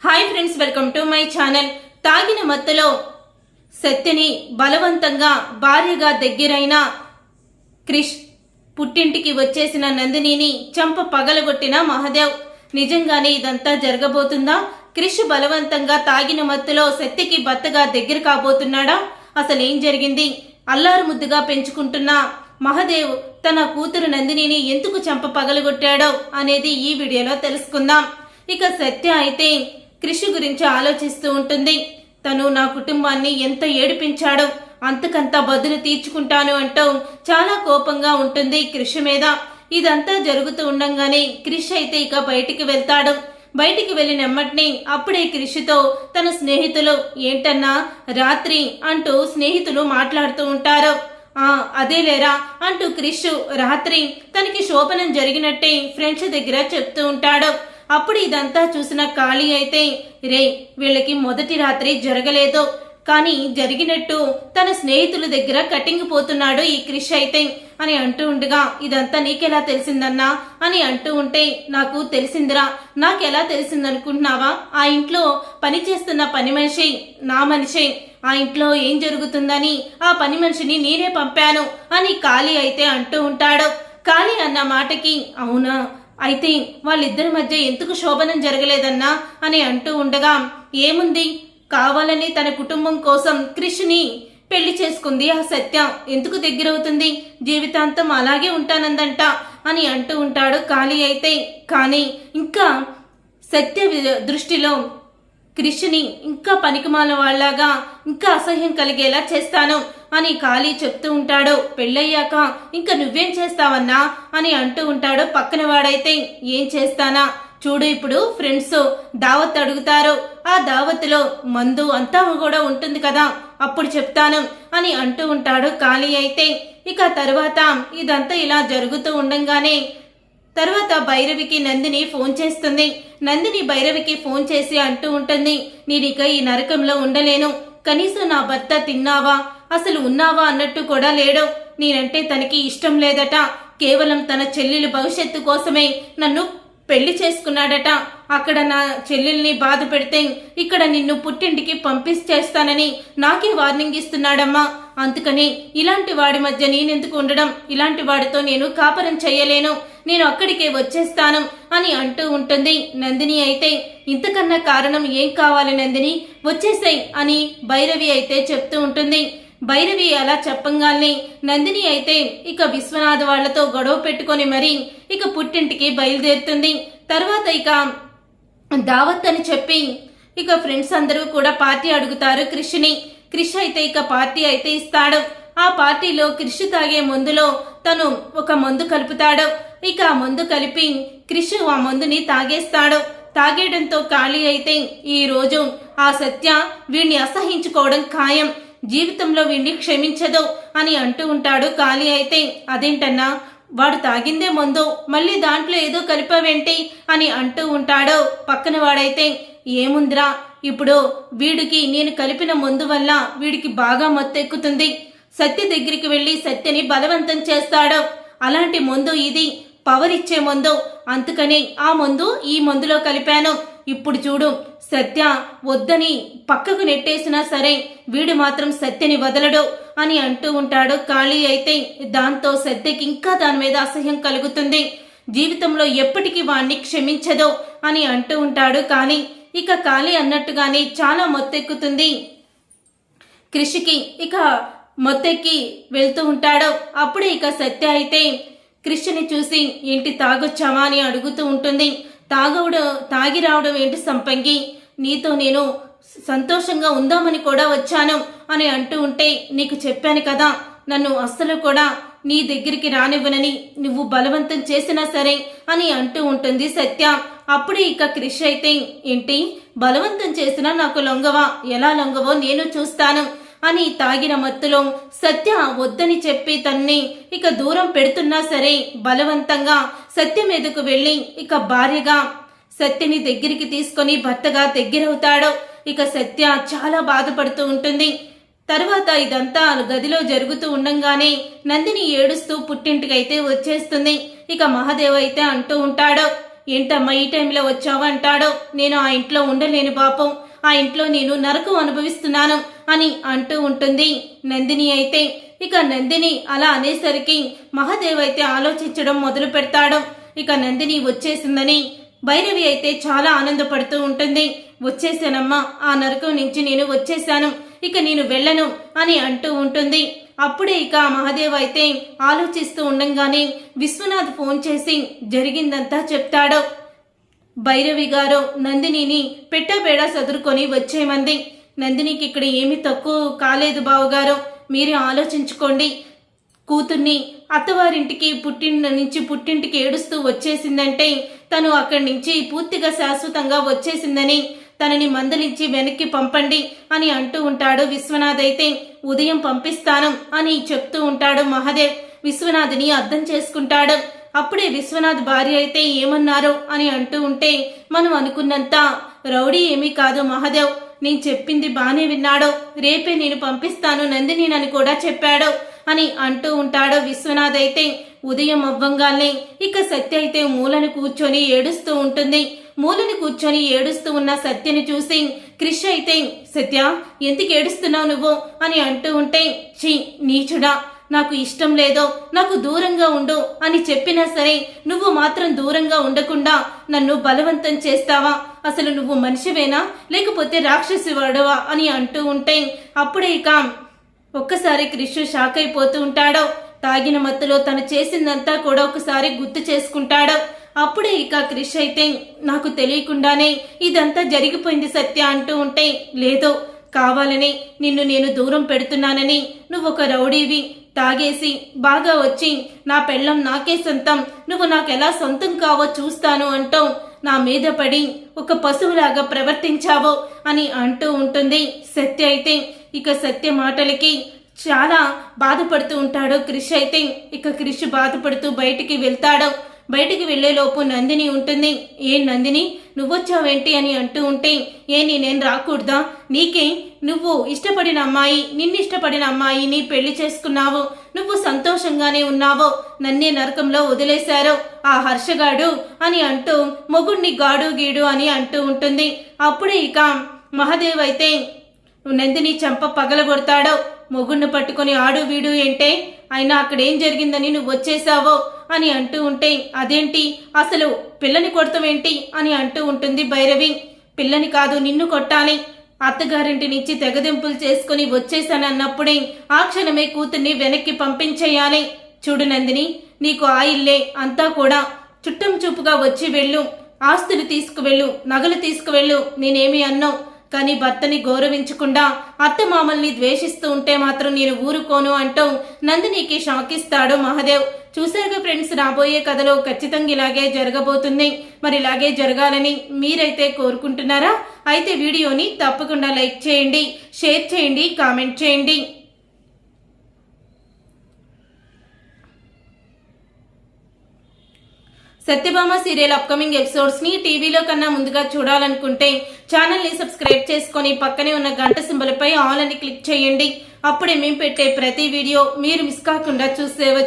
Hi friends, welcome to my channel. తాగిన మత్తులో సత్యని బలవంతంగా భార్యగా దగ్గరైన క్రిష్ పుట్టింటికి వచ్చేసిన నందినిని చంప పగలగొట్టిన మహాదేవ్. నిజంగానే ఇదంతా జరగబోతుందా? క్రిష్ బలవంతంగా తాగిన మత్తులో సత్యకి భర్తగా దగ్గర కాబోతున్నాడా? అసలేం జరిగింది? అల్లారు ముద్దుగా పెంచుకుంటున్న మహాదేవ్ తన కూతురు నందినిని ఎందుకు చంప పగలగొట్టాడో అనేది ఈ వీడియోలో తెలుసుకుందాం. ఇక సత్య అయితే క్రిష్ గురించి ఆలోచిస్తూ ఉంటుంది. తను నా కుటుంబాన్ని ఎంత ఏడిపించాడో అంతకంతా బదులు తీర్చుకుంటాను అంటూ చాలా కోపంగా ఉంటుంది క్రిష్ మీద. ఇదంతా జరుగుతూ ఉండంగానే క్రిష్ అయితే ఇక బయటికి వెళ్తాడు. బయటికి వెళ్ళినమ్మటిని అప్పుడే క్రిష్తో తన స్నేహితులు ఏంటన్నా రాత్రి అంటూ స్నేహితులు మాట్లాడుతూ ఉంటారు. అదేలేరా అంటూ క్రిష్ రాత్రి తనకి శోభనం జరిగినట్టే ఫ్రెండ్స్ దగ్గర చెప్తూ ఉంటాడు. అప్పుడు ఇదంతా చూసిన కాళీ అయితే రే వీళ్ళకి మొదటి రాత్రి జరగలేదు, కానీ జరిగినట్టు తన స్నేహితుల దగ్గర కటింగ్ పోతున్నాడు ఈ క్రిష్ అయితే అని అంటూ ఉండగా ఇదంతా నీకెలా తెలిసిందన్నా అని అంటూ ఉంటే నాకు తెలిసిందిరా. నాకెలా తెలిసిందనుకుంటున్నావా? ఆ ఇంట్లో పని చేస్తున్న పని మనిషి నా మనిషి. ఆ ఇంట్లో ఏం జరుగుతుందని ఆ పని మనిషిని నేనే పంపాను అని కాళీ అయితే అంటూ ఉంటాడు. కాళీ అన్న మాటకి అవునా, అయితే వాళ్ళిద్దరి మధ్య ఎందుకు శోభనం జరగలేదన్నా అని అంటూ ఉండగా ఏముంది, కావాలని తన కుటుంబం కోసం క్రిష్ని పెళ్లి చేసుకుంది ఆ సత్య. ఎందుకు దగ్గరవుతుంది, జీవితాంతం అలాగే ఉంటానందంట అని అంటూ ఉంటాడు కాళీ అయితే. కానీ ఇంకా సత్య దృష్టిలో క్రిష్ని ఇంకా పనికిమాల వాళ్ళగా ఇంకా అసహ్యం కలిగేలా చేస్తాను అని కాళీ చెప్తూ ఉంటాడు. పెళ్ళయ్యాక ఇంకా నువ్వేం చేస్తావన్నా అని అంటూ ఉంటాడు పక్కన వాడైతే. ఏం చేస్తానా చూడు, ఇప్పుడు ఫ్రెండ్స్ దావత్ అడుగుతారు, ఆ దావత్తులో మందు అంతా కూడా ఉంటుంది కదా, అప్పుడు చెప్తాను అని అంటూ ఉంటాడు కాళీ అయితే. ఇక తర్వాత ఇదంతా ఇలా జరుగుతూ ఉండంగానే తర్వాత భైరవికి నందిని ఫోన్ చేస్తుంది. నందిని భైరవికి ఫోన్ చేసి అంటూ ఉంటుంది, నేనిక ఈ నరకంలో ఉండలేను, కనీసం నా భర్త తిన్నావా అసలు ఉన్నావా అన్నట్టు కూడా లేడు. నేనంటే తనకి ఇష్టం లేదట, కేవలం తన చెల్లెలి భవిష్యత్తు కోసమే నన్ను పెళ్లి చేసుకున్నాడట. అక్కడ నా చెల్లెల్ని బాధ పెడితే ఇక్కడ నిన్ను పుట్టింటికి పంపించేస్తానని నాకే వార్నింగ్ ఇస్తున్నాడమ్మా. అందుకని ఇలాంటి వాడి మధ్య నేనెందుకు ఉండడం, ఇలాంటి వాడితో నేను కాపురం చెయ్యలేను, నేను అక్కడికే వచ్చేస్తాను అని అంటూ ఉంటుంది నందిని అయితే. ఇంతకన్నా కారణం ఏం కావాలి నందిని, వచ్చేసాయి అని భైరవి అయితే చెప్తూ ఉంటుంది. భైరవి అలా చెప్పంగానే నందిని అయితే ఇక విశ్వనాథ్ వాళ్లతో గొడవ పెట్టుకొని మరి ఇక పుట్టింటికి బయలుదేరుతుంది. తర్వాత ఇక దావత్ అని చెప్పి ఇక ఫ్రెండ్స్ అందరూ కూడా పార్టీ అడుగుతారు క్రిష్ని. క్రిష్ అయితే ఇక పార్టీ అయితే ఇస్తాడు. ఆ పార్టీలో క్రిష్ తాగే మందులో తను ఒక మందు కలుపుతాడు. ఇక ఆ మందు కలిపి క్రిష్ ఆ మందుని తాగేస్తాడు. తాగేయడంతో కాళీ అయితే ఈ రోజు ఆ సత్య వీడిని అసహించుకోవడం ఖాయం, జీవితంలో వీడిని క్షమించదు అని అంటూ ఉంటాడు కాళీ అయితే. అదేంటన్నా వాడు తాగిందే మందు, మళ్ళీ దాంట్లో ఏదో కలిపావేంటి అని అంటూ ఉంటాడు పక్కన వాడైతే. ఏముందిరా, ఇప్పుడు వీడికి నేను కలిపిన మందు వల్ల వీడికి బాగా మత్తెక్కుతుంది, సత్య దగ్గరికి వెళ్ళి సత్యని బలవంతం చేస్తాడు. అలాంటి మందు ఇది, పవర్ ఇచ్చే మందు, అందుకని ఆ మందు ఈ మందులో కలిపాను. ఇప్పుడు చూడు, సత్య వద్దని పక్కకు నెట్టేసినా సరే వీడు మాత్రం సత్యని వదలడు అని అంటూ ఉంటాడు కాళీ అయితే. దాంతో సత్యకి ఇంకా దాని మీద అసహ్యం కలుగుతుంది, జీవితంలో ఎప్పటికీ వాణ్ణి క్షమించదు అని అంటూ ఉంటాడు కాళీ. ఇక కాళీ అన్నట్టుగానే చాలా మొత్తెక్కుతుంది క్రిష్కి. ఇక మొత్తెక్కి వెళ్తూ ఉంటాడు. అప్పుడే ఇక సత్య అయితే క్రిష్ని చూసి ఏంటి తాగొచ్చావా అని అడుగుతూ ఉంటుంది. తాగి రావడం ఏంటి సంపంగి, నీతో నేను సంతోషంగా ఉందామని కూడా వచ్చాను అని అంటూ ఉంటే నీకు చెప్పాను కదా నన్ను అస్సలు కూడా నీ దగ్గరికి రానివ్వనని, నువ్వు బలవంతం చేసినా సరే అని అంటూ ఉంటుంది సత్య. అప్పుడే ఇక క్రిష్ అయితే ఏంటి బలవంతం చేసినా నాకు లొంగవా, ఎలా లొంగవో నేను చూస్తాను అని తాగిన మత్తులో సత్య వద్దని చెప్పి తన్ని ఇక దూరం పెడుతున్నా సరే బలవంతంగా సత్య మీదకు వెళ్ళి ఇక భార్యగా సత్యని దగ్గరికి తీసుకొని భర్తగా దగ్గరవుతాడు. ఇక సత్య చాలా బాధపడుతూ ఉంటుంది. తర్వాత ఇదంతా గదిలో జరుగుతూ ఉండంగానే నందిని ఏడుస్తూ పుట్టింటికైతే వచ్చేస్తుంది. ఇక మహాదేవ్ అయితే అంటూ ఉంటాడు, ఏంటమ్మా ఈ టైంలో వచ్చావు అంటాడు. నేను ఆ ఇంట్లో ఉండలేను పాపం, ఆ ఇంట్లో నేను నరకం అనుభవిస్తున్నాను అని అంటూ ఉంటుంది. నందిని అయితే ఇక నందిని అలా అనేసరికి మహాదేవ్ అయితే ఆలోచించడం మొదలు పెడతాడు. ఇక నందిని వచ్చేసిందని భైరవి అయితే చాలా ఆనందపడుతూ ఉంటుంది. వచ్చేసానమ్మా, ఆ నరకం నుంచి నేను వచ్చేసాను, ఇక నేను వెళ్ళను అని అంటూ ఉంటుంది. అప్పుడే ఇక మహాదేవ్ అయితే ఆలోచిస్తూ ఉండంగానే విశ్వనాథ్ ఫోన్ చేసి జరిగిందంతా చెప్తాడు. భైరవి గారు నందినిని పెట్టబేడా సదురుకొని వచ్చేమంది. నందినికి ఇక్కడ ఏమీ తక్కువ కాలేదు బావగారు, మీరే ఆలోచించుకోండి. కూతుర్ని అత్తవారింటికి పుట్టింటికి ఏడుస్తూ వచ్చేసిందంటే తను అక్కడి నుంచి పూర్తిగా శాశ్వతంగా వచ్చేసిందని తనని మందలించి వెనక్కి పంపండి అని అంటూ ఉంటాడు. విశ్వనాథ్ అయితే ఉదయం పంపిస్తాను అని చెప్తూ ఉంటాడు. మహాదేవ్ విశ్వనాథ్ని అర్థం చేసుకుంటాడు. అప్పుడే విశ్వనాథ్ భార్య అయితే ఏమన్నారు అని అంటూ ఉంటే, మనం అనుకున్నంత రౌడీ ఏమీ కాదు మహాదేవ్, నేను చెప్పింది బానే విన్నాడు, రేపే నేను పంపిస్తాను నందినినని కూడా చెప్పాడు అని అంటూ ఉంటాడు. విశ్వనాథ్ అయితే ఉదయం అవ్వంగానే ఇక సత్య అయితే మూలను కూర్చొని ఏడుస్తూ ఉంటుంది. మూలని కూర్చొని ఏడుస్తూ ఉన్న సత్యని చూసి క్రిష్ అయితే, సత్య ఎందుకు ఏడుస్తున్నావు నువ్వు అని అంటూ ఉంటే, ఛీ నీచుడా, నాకు ఇష్టం లేదో నాకు దూరంగా ఉండు అని చెప్పినా సరే నువ్వు మాత్రం దూరంగా ఉండకుండా నన్ను బలవంతం చేస్తావా, అసలు నువ్వు మనిషివేనా లేకపోతే రాక్షసివాడవా అని అంటూ ఉంటే అప్పుడే ఇక ఒక్కసారి క్రిష్ షాక్ అయిపోతూ ఉంటాడు. తాగిన మత్తులో తను చేసిందంతా కూడా ఒకసారి గుర్తు చేసుకుంటాడు. అప్పుడే ఇక క్రిష్ అయితే నాకు తెలియకుండానే ఇదంతా జరిగిపోయింది సత్య అంటూ ఉంటే, లేదో కావాలని నిన్ను నేను దూరం పెడుతున్నానని, నువ్వు ఒక రౌడీవి, తాగేసి బాగా వచ్చి నా పెళ్ళం నాకే సొంతం, నువ్వు నాకెలా సొంతం కావో చూస్తాను అంటూ నా మీద పడి ఒక పశువులాగా ప్రవర్తించావో అని అంటూ ఉంటుంది. సత్య అయితే ఇక సత్య మాటలకి చాలా బాధపడుతూ ఉంటాడు. క్రిష్ అయితే ఇక క్రిష్ బాధపడుతూ బయటికి వెళ్తాడు. బయటికి వెళ్లేలోపు నందిని ఉంటుంది. ఏ నందిని నువ్వొచ్చావేంటి అని అంటూ ఉంటే, ఏ నేనేం రాకూడదా, నీకే నువ్వు ఇష్టపడిన అమ్మాయి, నిన్ను ఇష్టపడిన అమ్మాయిని పెళ్లి చేసుకున్నావు, నువ్వు సంతోషంగానే ఉన్నావో, నన్నే నరకంలో వదిలేశారు ఆ హర్షగాడు అని అంటూ మొగుణ్ణి గాడు గీడు అని అంటూ ఉంటుంది. అప్పుడే ఇక మహాదేవ్ అయితే నందిని చంప పగలగొడతాడు. మొగుణ్ణి పట్టుకొని ఆడు వీడు ఏంటే, అయినా అక్కడేం జరిగిందని నువ్వు వచ్చేసావో అని అంటూ ఉంటే, అదేంటి అసలు పిల్లని కొడతావేంటి అని అంటూ ఉంటుంది భైరవి. పిల్లని కాదు నిన్ను కొట్టాలి, అత్తగారింటి నుంచి తెగదింపులు చేసుకుని వచ్చేసానన్నప్పుడే ఆ క్షణమే కూతుర్ని వెనక్కి పంపించేయాలి. చూడు నందిని, నీకు ఆ ఇల్లే అంతా కూడా చుట్టం చూపుగా వచ్చి వెళ్ళు, ఆస్తులు తీసుకువెళ్ళు, నగలు తీసుకువెళ్ళు, నేనేమి అన్నావు, కానీ భర్తని గౌరవించకుండా అత్తమామల్ని ద్వేషిస్తూ ఉంటే మాత్రం నేను ఊరుకోను అంటూ నందినికి షాకిస్తాడు మహాదేవ్. చూసారుగా ఫ్రెండ్స్, రాబోయే కథలో ఖచ్చితంగా ఇలాగే జరగబోతుంది. మరి ఇలాగే జరగాలని మీరైతే కోరుకుంటున్నారా? అయితే వీడియోని తప్పకుండా లైక్ చేయండి, షేర్ చేయండి, కామెంట్ చేయండి. సత్యభామ సీరియల్ అప్కమింగ్ ఎపిసోడ్స్ ని టీవీలో కన్నా ముందుగా చూడాలనుకుంటే ఛానల్ ని సబ్స్క్రైబ్ చేసుకొని పక్కనే ఉన్న గంట సింబల్ పై ఆల్ అని క్లిక్ చేయండి. అప్పుడే మేము పెట్టే ప్రతి వీడియో మీరు మిస్ కాకుండా చూసేవచ్చు.